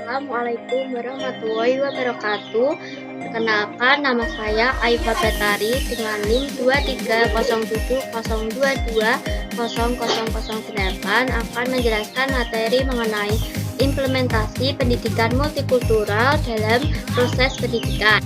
Assalamualaikum warahmatullahi wabarakatuh. Perkenalkan, nama saya Aifa Batari dengan NIM 23070220008 akan menjelaskan materi mengenai implementasi pendidikan multikultural dalam proses pendidikan.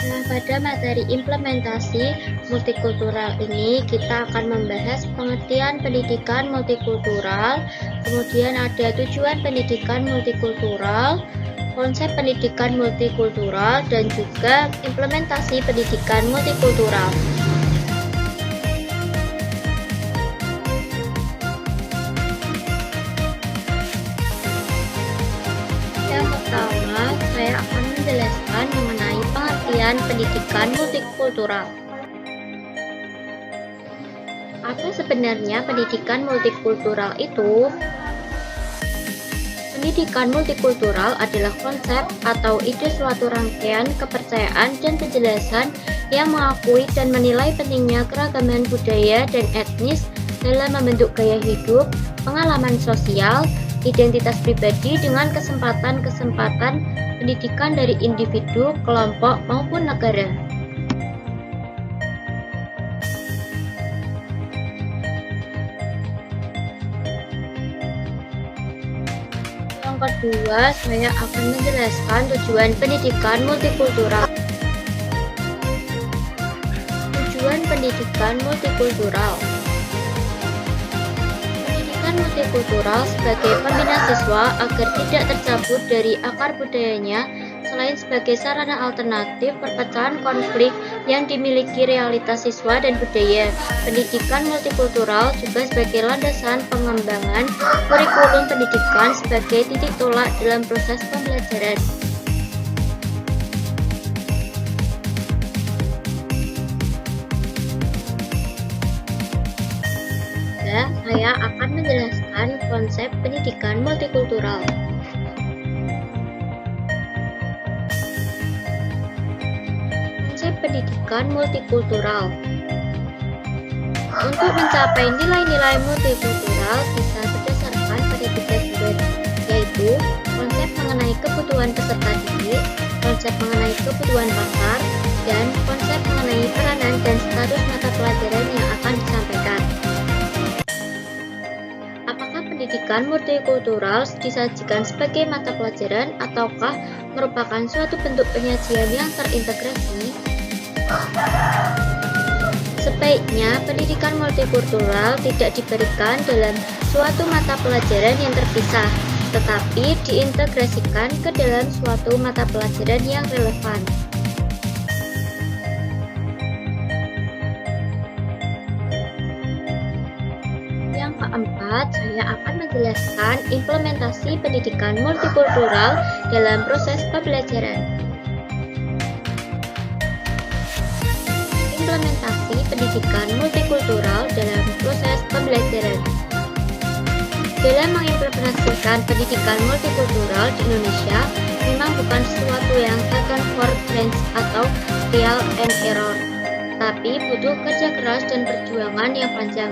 Nah, pada materi implementasi multikultural ini kita akan membahas pengertian pendidikan multikultural, kemudian ada tujuan pendidikan multikultural, konsep pendidikan multikultural, dan juga implementasi pendidikan multikultural. Yang pertama, saya akan menjelaskan mengenai pengertian pendidikan multikultural. Apa sebenarnya pendidikan multikultural itu? Pendidikan multikultural adalah konsep atau ide suatu rangkaian kepercayaan dan penjelasan yang mengakui dan menilai pentingnya keragaman budaya dan etnis dalam membentuk gaya hidup, pengalaman sosial, identitas pribadi dengan kesempatan-kesempatan pendidikan dari individu, kelompok, maupun negara. Yang kedua, saya akan menjelaskan tujuan pendidikan multikultural. Tujuan pendidikan multikultural. Pendidikan multikultural sebagai pembina siswa agar tidak tercabut dari akar budayanya, selain sebagai sarana alternatif perpecahan konflik yang dimiliki realitas siswa dan budaya. Pendidikan multikultural juga sebagai landasan pengembangan kurikulum pendidikan sebagai titik tolak dalam proses pembelajaran. Saya akan menjelaskan konsep pendidikan multikultural. Konsep pendidikan multikultural. Untuk mencapai nilai-nilai multikultural bisa berdasarkan pada 3 sumber, yaitu konsep mengenai kebutuhan peserta didik, konsep mengenai kebutuhan pasar, dan konsep mengenai peranan dan status mata pelajaran yang akan disampaikan. Pendidikan multikultural disajikan sebagai mata pelajaran ataukah merupakan suatu bentuk penyajian yang terintegrasi? Sebaiknya pendidikan multikultural tidak diberikan dalam suatu mata pelajaran yang terpisah, tetapi diintegrasikan ke dalam suatu mata pelajaran yang relevan. Yang keempat, saya akan menjelaskan implementasi pendidikan multikultural dalam proses pembelajaran. Implementasi pendidikan multikultural dalam proses pembelajaran. Dalam mengimplementasikan pendidikan multikultural di Indonesia, memang bukan sesuatu yang taken for granted atau trial and error, tapi butuh kerja keras dan perjuangan yang panjang.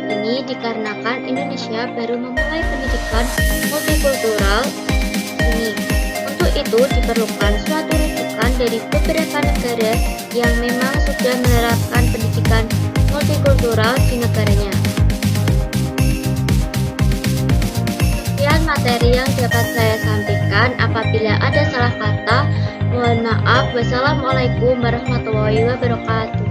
Ini dikarenakan Indonesia baru memulai pendidikan multikultural ini. Untuk itu diperlukan suatu rujukan dari beberapa negara yang memang sudah menerapkan pendidikan multikultural di negaranya. Sekian materi yang dapat saya sampaikan. Apabila ada salah kata, mohon maaf. Wassalamualaikum warahmatullahi wabarakatuh.